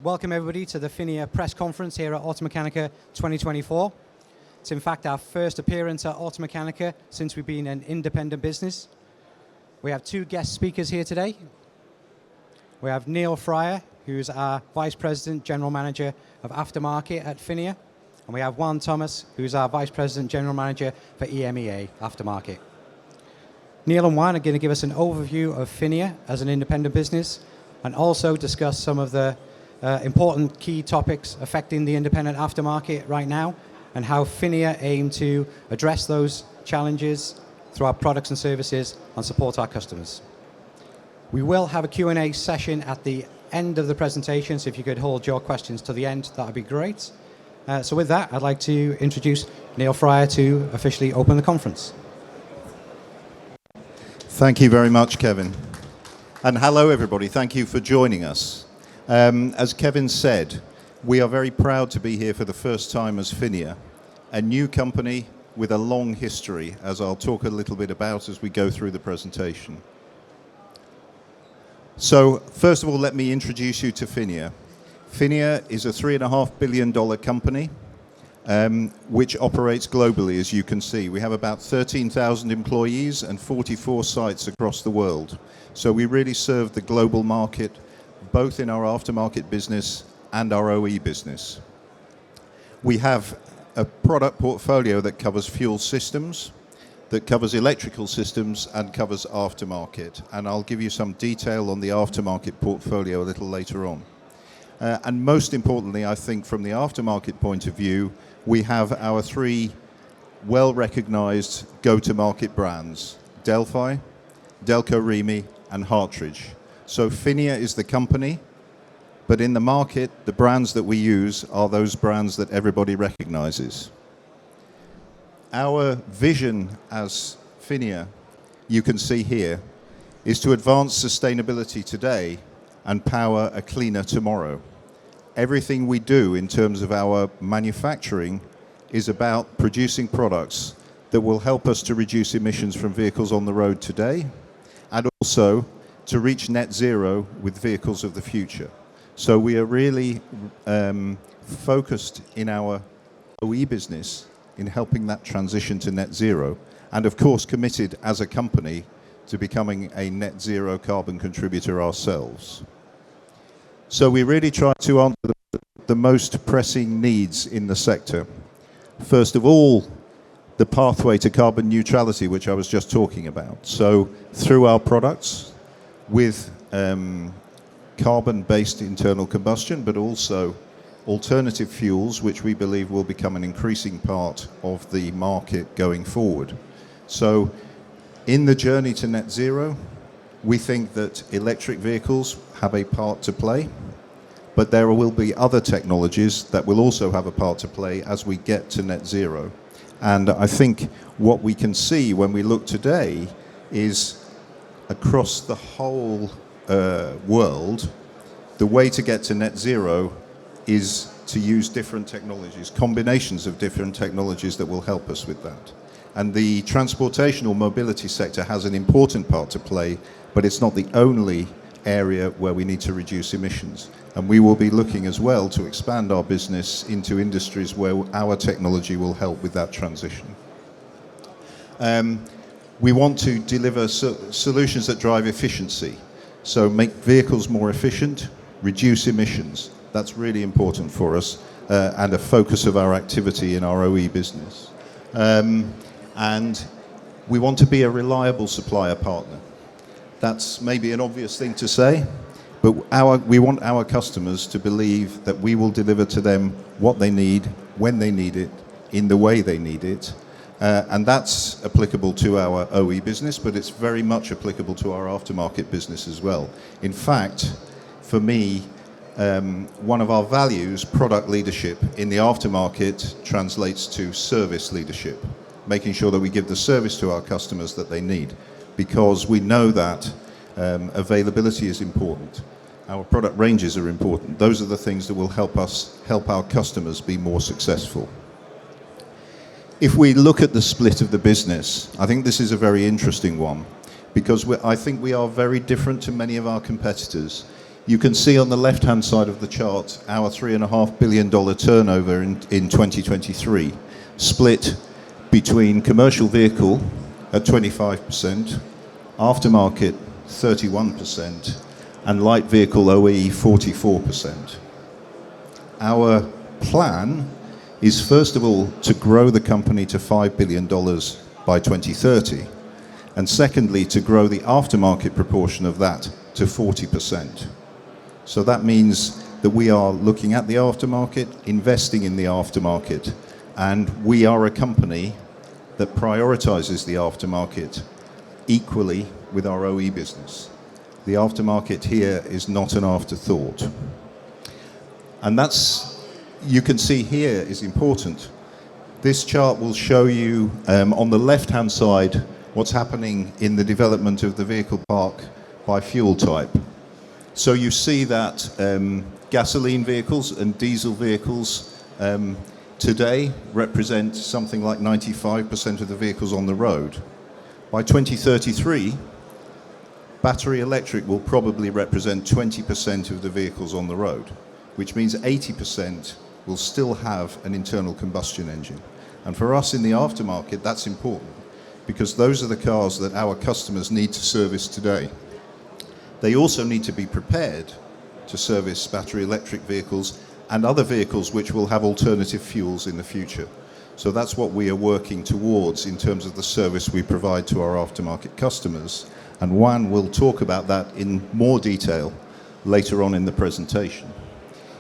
Welcome everybody to the Phinia press conference here at Automechanika 2024. It's in fact our first appearance at Automechanika since we've been an independent business. We have two guest speakers here today. We have Neil Fryer, who's our Vice President, General Manager of Aftermarket at Phinia. And we have Juan Thomaz, who's our Vice President, General Manager for EMEA Aftermarket. Neil and Juan are going to give us an overview of Phinia as an independent business and also discuss some of the important key topics affecting the independent aftermarket right now and how Phinia aim to address those challenges through our products and services and support our customers. We will have a Q&A session at the end of the presentation, so if you could hold your questions to the end, that would be great. So with that, I'd like to introduce Neil Fryer to officially open the conference. Thank you very much, Kevin. And hello, everybody. Thank you for joining us. As Kevin said, we are very proud to be here for the first time as Phinia, a new company with a long history, as I'll talk a little bit about as we go through the presentation. So, first of all, let me introduce you to Phinia. Phinia is a $3.5 billion company which operates globally, as you can see. We have about 13,000 employees and 44 sites across the world. So we really serve the global market, both in our aftermarket business and our OE business. We have a product portfolio that covers fuel systems, that covers electrical systems, and covers aftermarket. And I'll give you some detail on the aftermarket portfolio a little later on. And most importantly, I think from the aftermarket point of view, we have our three well-recognized go-to-market brands, Delphi, Delco Remy, and Hartridge. So Phinia is the company, but in the market, the brands that we use are those brands that everybody recognizes. Our vision as Phinia, you can see here, is to advance sustainability today and power a cleaner tomorrow. Everything we do in terms of our manufacturing is about producing products that will help us to reduce emissions from vehicles on the road today and also to reach net zero with vehicles of the future. So we are really focused in our OE business in helping that transition to net zero, and of course committed as a company to becoming a net zero carbon contributor ourselves. So we really try to answer the most pressing needs in the sector. First of all, the pathway to carbon neutrality, which I was just talking about. So through our products, with carbon-based internal combustion, but also alternative fuels, which we believe will become an increasing part of the market going forward. So in the journey to net zero, we think that electric vehicles have a part to play, but there will be other technologies that will also have a part to play as we get to net zero. And I think what we can see when we look today is across the whole world, the way to get to net zero is to use different technologies, combinations of different technologies that will help us with that. And the transportation or mobility sector has an important part to play, but it's not the only area where we need to reduce emissions. And we will be looking as well to expand our business into industries where our technology will help with that transition. We want to deliver solutions that drive efficiency. So make vehicles more efficient, reduce emissions. That's really important for us and a focus of our activity in our OE business. And we want to be a reliable supplier partner. That's maybe an obvious thing to say, but we want our customers to believe that we will deliver to them what they need, when they need it, in the way they need it. And that's applicable to our OE business, but it's very much applicable to our aftermarket business as well. In fact, for me, one of our values, product leadership, in the aftermarket translates to service leadership, making sure that we give the service to our customers that they need, because we know that availability is important. Our product ranges are important. Those are the things that will help our customers be more successful. If we look at the split of the business, I think this is a very interesting one because I think we are very different to many of our competitors. You can see on the left-hand side of the chart our $3.5 billion turnover in 2023, split between commercial vehicle at 25%, aftermarket 31%, and light vehicle OE 44%. Our plan is first of all to grow the company to $5 billion by 2030, and secondly to grow the aftermarket proportion of that to 40%. So that means that we are looking at the aftermarket, investing in the aftermarket, and we are a company that prioritizes the aftermarket equally with our OE business. The aftermarket here is not an afterthought. And that's, you can see here, is important. This chart will show you on the left-hand side what's happening in the development of the vehicle park by fuel type. So you see that gasoline vehicles and diesel vehicles today represent something like 95% of the vehicles on the road. By 2033, battery electric will probably represent 20% of the vehicles on the road, which means 80% will still have an internal combustion engine. And for us in the aftermarket, that's important because those are the cars that our customers need to service today. They also need to be prepared to service battery electric vehicles and other vehicles which will have alternative fuels in the future. So that's what we are working towards in terms of the service we provide to our aftermarket customers. And Juan will talk about that in more detail later on in the presentation.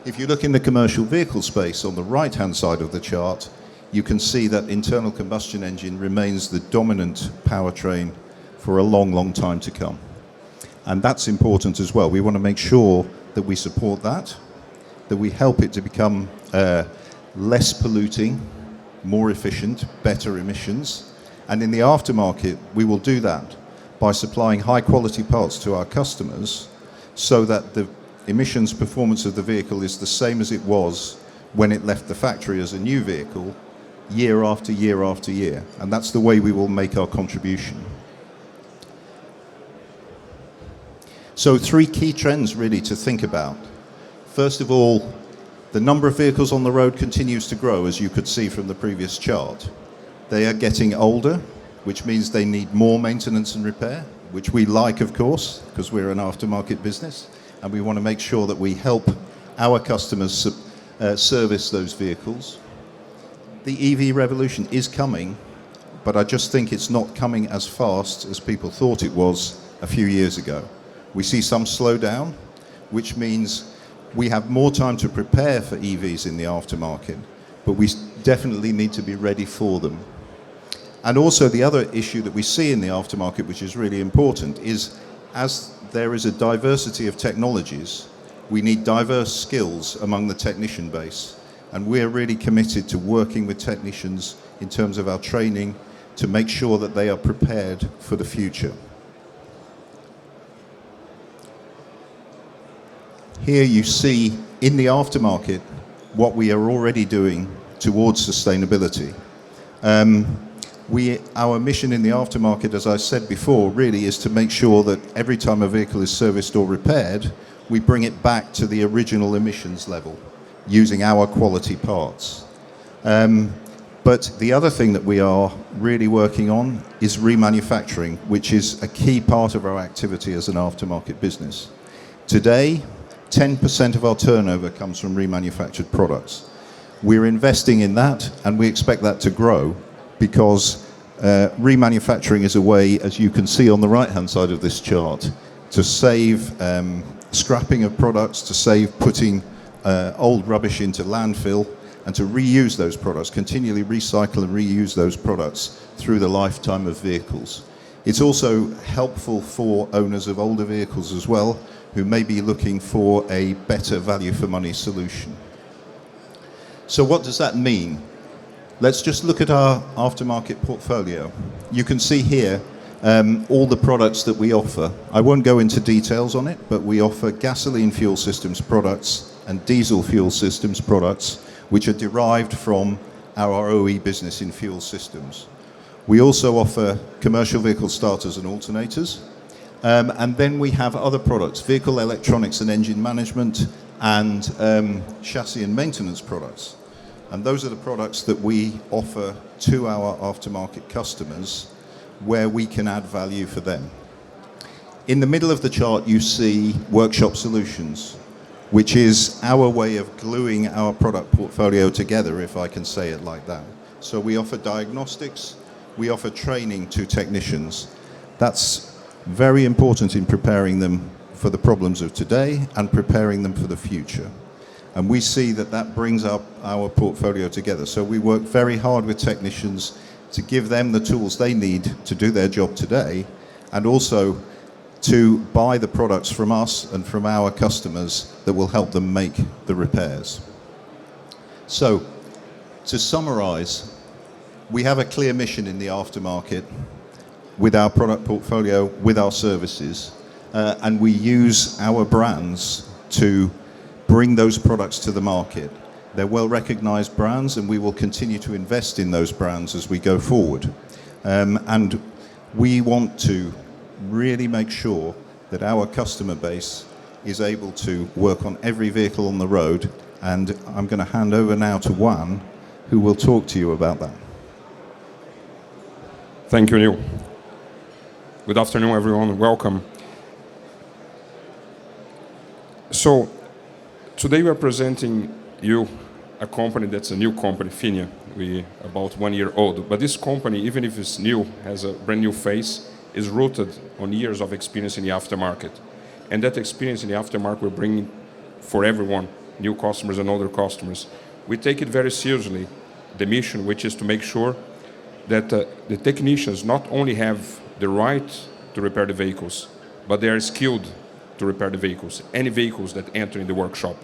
If you look in the commercial vehicle space on the right-hand side of the chart, you can see that internal combustion engine remains the dominant powertrain for a long, long time to come. And that's important as well. We want to make sure that we support that we help it to become less polluting, more efficient, better emissions. And in the aftermarket, we will do that by supplying high-quality parts to our customers so that the emissions performance of the vehicle is the same as it was when it left the factory as a new vehicle, year after year after year. And that's the way we will make our contribution. So 3 key trends really to think about. First of all, the number of vehicles on the road continues to grow, as you could see from the previous chart. They are getting older, which means they need more maintenance and repair, which we like, of course, because we're an aftermarket business, and we want to make sure that we help our customers service those vehicles. The EV revolution is coming, but I just think it's not coming as fast as people thought it was a few years ago. We see some slowdown, which means we have more time to prepare for EVs in the aftermarket, but we definitely need to be ready for them. And also the other issue that we see in the aftermarket, which is really important, is as there is a diversity of technologies, we need diverse skills among the technician base. And we're really committed to working with technicians in terms of our training to make sure that they are prepared for the future. Here you see in the aftermarket what we are already doing towards sustainability. Our mission in the aftermarket, as I said before, really is to make sure that every time a vehicle is serviced or repaired, we bring it back to the original emissions level using our quality parts. But the other thing that we are really working on is remanufacturing, which is a key part of our activity as an aftermarket business. Today, 10% of our turnover comes from remanufactured products. We're investing in that, and we expect that to grow because remanufacturing is a way, as you can see on the right-hand side of this chart, to save scrapping of products, to save putting old rubbish into landfill, and to reuse those products, continually recycle and reuse those products through the lifetime of vehicles. It's also helpful for owners of older vehicles as well, who may be looking for a better value for money solution. So what does that mean? Let's just look at our aftermarket portfolio. You can see here all the products that we offer. I won't go into details on it, but we offer gasoline fuel systems products and diesel fuel systems products, which are derived from our OE business in fuel systems. We also offer commercial vehicle starters and alternators, And then we have other products, vehicle electronics and engine management, and chassis and maintenance products. And those are the products that we offer to our aftermarket customers where we can add value for them. In the middle of the chart, you see Workshop Solutions, which is our way of gluing our product portfolio together, if I can say it like that. So we offer diagnostics, we offer training to technicians. That's very important in preparing them for the problems of today and preparing them for the future. And we see that that brings up our portfolio together. So we work very hard with technicians to give them the tools they need to do their job today, and also to buy the products from us and from our customers that will help them make the repairs. So, to summarize, we have a clear mission in the aftermarket with our product portfolio, with our services, and we use our brands to bring those products to the market. They're well-recognized brands, and we will continue to invest in those brands as we go forward. And we want to really make sure that our customer base is able to work on every vehicle on the road. And I'm going to hand over now to Juan, who will talk to you about that. Thank you, Neil. Good afternoon, everyone. Welcome. So, today we are presenting you a company that's a new company, Phinia. We're about 1 year old. But this company, even if it's new, has a brand new face, is rooted on years of experience in the aftermarket. And that experience in the aftermarket we're bringing for everyone, new customers and older customers. We take it very seriously, the mission, which is to make sure that the technicians not only have the right to repair the vehicles, but they are skilled to repair the vehicles, any vehicles that enter in the workshop.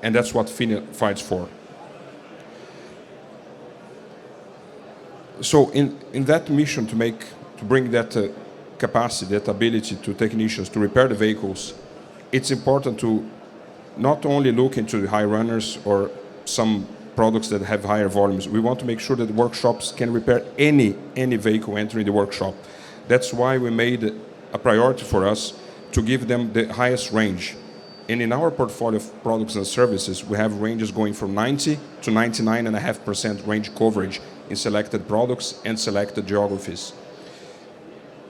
And that's what Phinia fights for. So in that mission to bring that capacity, that ability to technicians to repair the vehicles, it's important to not only look into the high runners or some products that have higher volumes. We want to make sure that workshops can repair any vehicle entering the workshop. That's why we made a priority for us to give them the highest range. And in our portfolio of products and services, we have ranges going from 90 to 99.5% range coverage in selected products and selected geographies.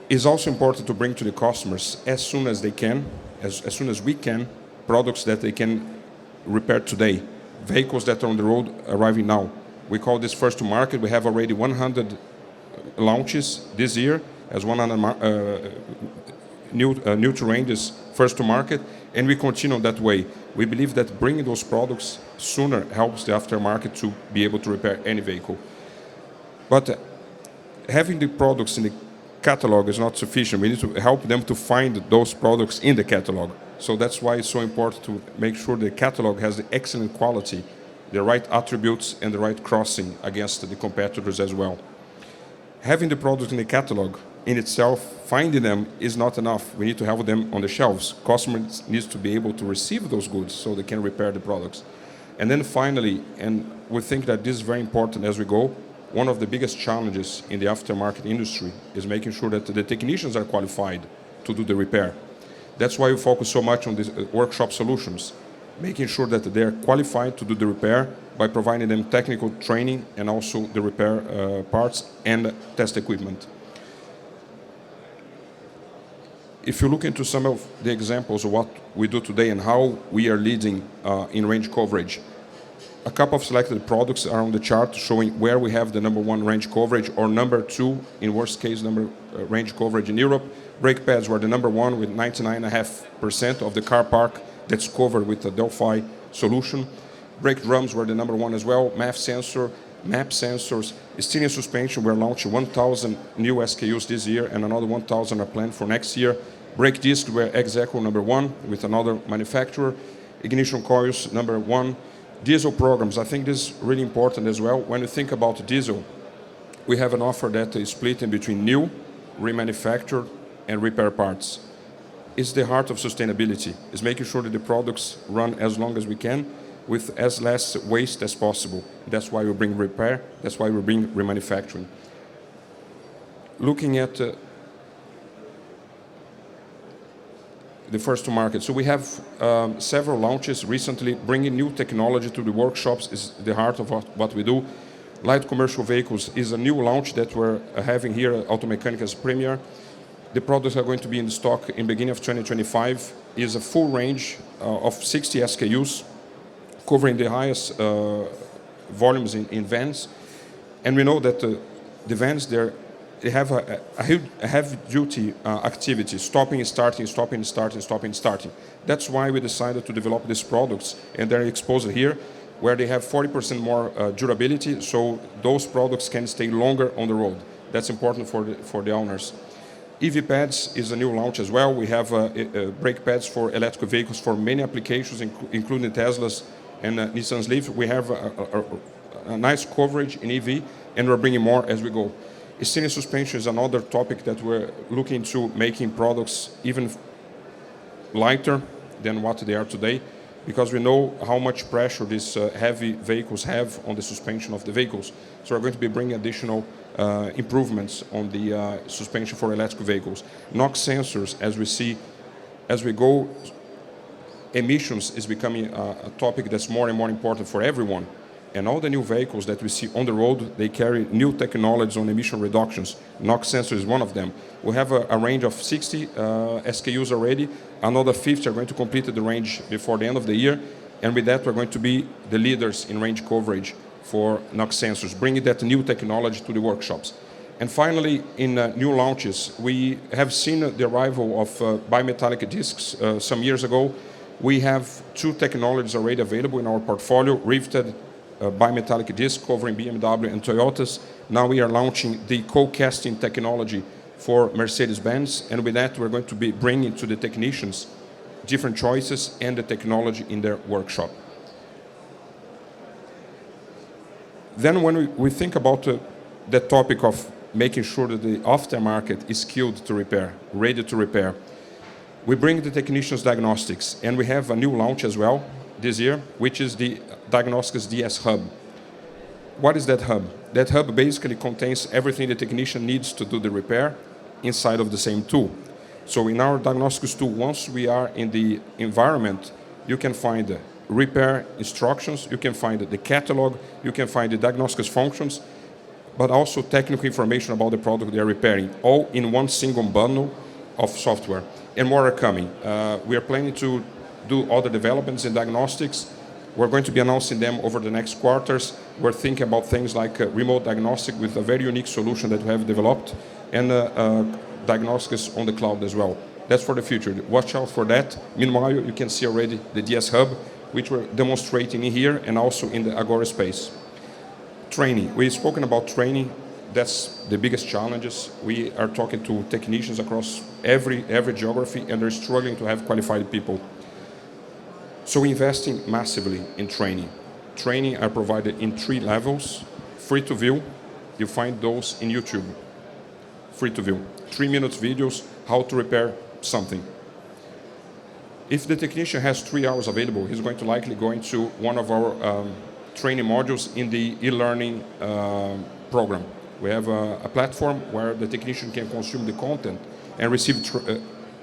It's also important to bring to the customers as soon as they can, as soon as we can, products that they can repair today, vehicles that are on the road arriving now. We call this first to market. We have already 100 launches this year as 100 new to ranges first to market, and we continue that way. We believe that bringing those products sooner helps the aftermarket to be able to repair any vehicle. But having the products in the catalog is not sufficient. We need to help them to find those products in the catalog. So that's why it's so important to make sure the catalog has the excellent quality, the right attributes, and the right crossing against the competitors as well. Having the products in the catalog in itself, finding them is not enough. We need to have them on the shelves. Customers need to be able to receive those goods so they can repair the products. And then finally, and we think that this is very important as we go, one of the biggest challenges in the aftermarket industry is making sure that the technicians are qualified to do the repair. That's why we focus so much on these workshop solutions, making sure that they are qualified to do the repair by providing them technical training and also the repair parts and test equipment. If you look into some of the examples of what we do today and how we are leading in range coverage, a couple of selected products are on the chart showing where we have the number one range coverage or number two, in worst case, range coverage in Europe. Brake pads were the number one with 99.5% of the car park that's covered with the Delphi solution. Brake drums were the number one as well. MAP sensors, steering suspension, we're launching 1,000 new SKUs this year and another 1,000 are planned for next year. Brake discs were exactly number one with another manufacturer. Ignition coils, number one. Diesel programs, I think this is really important as well. When you think about diesel, we have an offer that is split in between new, remanufactured, and repair parts. It's the heart of sustainability. It's making sure that the products run as long as we can with as less waste as possible. That's why we bring repair. That's why we bring remanufacturing. Looking at the first to market. So we have several launches recently. Bringing new technology to the workshops is the heart of what we do. Light commercial vehicles is a new launch that we're having here at Automechanica's Premier. The products are going to be in stock in beginning of 2025. Is a full range of 60 SKUs, covering the highest volumes in vans. And we know that the vans, they have a heavy-duty activity, stopping and starting, stopping and starting, stopping and starting. That's why we decided to develop these products, and they're exposed here, where they have 40% more durability, so those products can stay longer on the road. That's important for the owners. EV pads is a new launch as well. We have brake pads for electric vehicles for many applications, including Tesla's and Nissan's Leaf. We have a nice coverage in EV, and we're bringing more as we go. Extended suspension is another topic that we're looking to making products even lighter than what they are today, because we know how much pressure these heavy vehicles have on the suspension of the vehicles. So we're going to be bringing additional improvements on the suspension for electric vehicles. NOx sensors, as we go, emissions is becoming a topic that's more and more important for everyone. And all the new vehicles that we see on the road, they carry new technologies on emission reductions. NOx sensor is one of them. We have a range of 60 SKUs already. Another 50 are going to complete the range before the end of the year. And with that, we're going to be the leaders in range coverage for NOx sensors, bringing that new technology to the workshops. And finally, in new launches, we have seen the arrival of bimetallic discs some years ago. We have two technologies already available in our portfolio, riveted bimetallic disc covering BMW and Toyotas. Now we are launching the co-casting technology for Mercedes-Benz, and with that we're going to be bringing to the technicians different choices and the technology in their workshop. Then when we think about the topic of making sure that the aftermarket is skilled to repair, ready to repair, we bring the technicians diagnostics, and we have a new launch as well this year, which is the Diagnostics DS Hub. What is that hub? That hub basically contains everything the technician needs to do the repair inside of the same tool. So in our diagnostics tool, once we are in the environment, you can find the repair instructions, you can find the catalog, you can find the diagnostics functions, but also technical information about the product they are repairing, all in one single bundle of software. And more are coming. We are planning to do other developments in diagnostics. We're going to be announcing them over the next quarters. We're thinking about things like remote diagnostic with a very unique solution that we have developed, and diagnostics on the cloud as well. That's for the future. Watch out for that. Meanwhile, you can see already the DS Hub, which we're demonstrating in here and also in the Agora space. Training. We've spoken about training. That's the biggest challenges. We are talking to technicians across every geography, and they're struggling to have qualified people. So we're investing massively in training. Training are provided in 3 levels. Free to view. You find those in YouTube. Free to view. 3-minute videos, how to repair something. If the technician has 3 hours available, he's going to likely go into one of our training modules in the e-learning program. We have a platform where the technician can consume the content and receive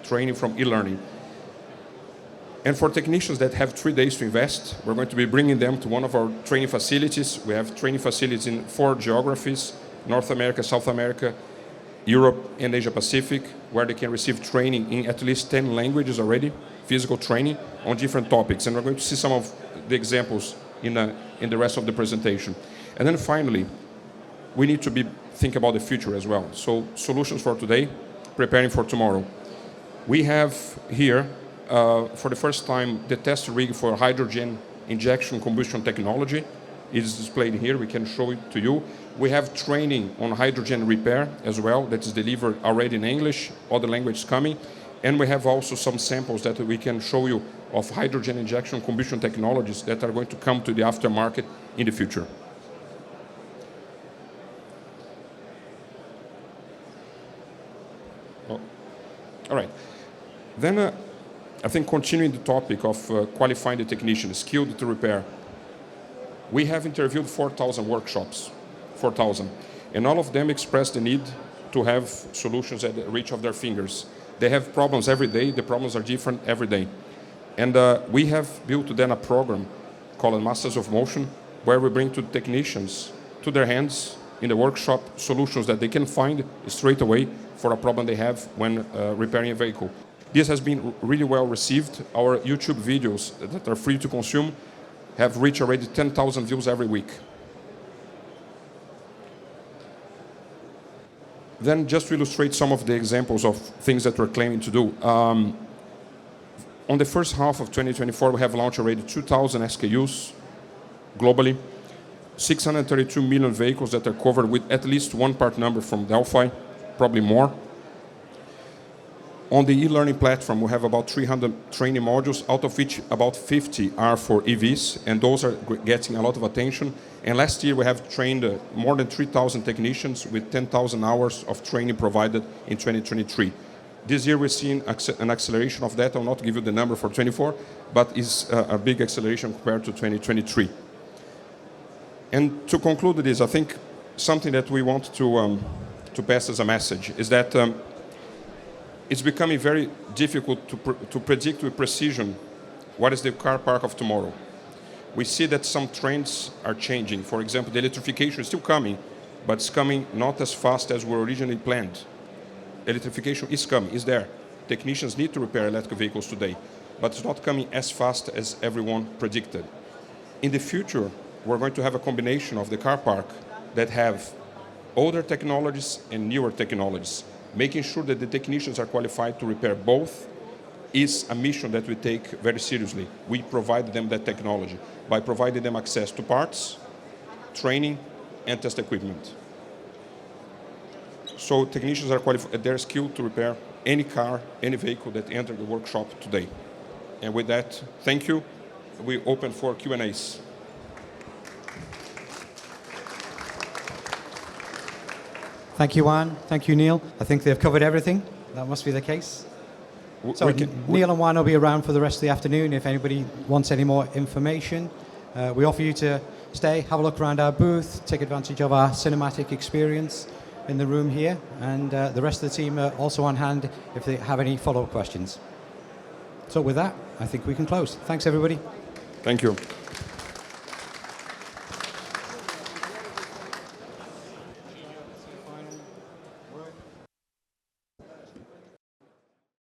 training from e-learning. And for technicians that have 3 days to invest, we're going to be bringing them to one of our training facilities. We have training facilities in 4 geographies: North America, South America, Europe, and Asia Pacific, where they can receive training in at least 10 languages already, physical training on different topics. And we're going to see some of the examples in the rest of the presentation. And then finally, we need to think about the future as well. So solutions for today, preparing for tomorrow. We have here, for the first time, the test rig for hydrogen injection combustion technology is displayed here. We can show it to you. We have training on hydrogen repair as well that is delivered already in English, other languages coming. And we have also some samples that we can show you of hydrogen injection combustion technologies that are going to come to the aftermarket in the future. Oh. All right. Then I think continuing the topic of qualifying the technician, skilled to repair, we have interviewed 4,000 workshops, 4,000, and all of them expressed the need to have solutions at the reach of their fingers. They have problems every day. The problems are different every day. And we have built then a program called Masters of Motion, where we bring to technicians, to their hands, in the workshop, solutions that they can find straight away for a problem they have when repairing a vehicle. This has been really well received. Our YouTube videos that are free to consume have reached already 10,000 views every week. Then just to illustrate some of the examples of things that we're claiming to do. On the first half of 2024, we have launched already 2,000 SKUs globally, 632 million vehicles that are covered with at least one part number from Delphi, probably more. On the e-learning platform, we have about 300 training modules, out of which about 50 are for EVs, and those are getting a lot of attention. And last year, we have trained more than 3,000 technicians with 10,000 hours of training provided in 2023. This year, we're seeing an acceleration of that. I'll not give you the number for 24, but it's a big acceleration compared to 2023. And to conclude this, I think something that we want to pass as a message is that it's becoming very difficult to predict with precision what is the car park of tomorrow. We see that some trends are changing. For example, the electrification is still coming, but it's coming not as fast as were originally planned. Electrification is coming, is there. Technicians need to repair electric vehicles today, but it's not coming as fast as everyone predicted. In the future, we're going to have a combination of the car park that have older technologies and newer technologies. Making sure that the technicians are qualified to repair both is a mission that we take very seriously. We provide them that technology by providing them access to parts, training, and test equipment. So technicians are qualified, they're skilled to repair any car, any vehicle that enter the workshop today. And with that, thank you. We open for Q&As. Thank you, Juan. Thank you, Neil. I think they've covered everything. That must be the case. So Neil and Juan will be around for the rest of the afternoon if anybody wants any more information. We offer you to stay, have a look around our booth, take advantage of our cinematic experience in the room here, and the rest of the team are also on hand if they have any follow-up questions. So with that, I think we can close. Thanks, everybody. Thank you.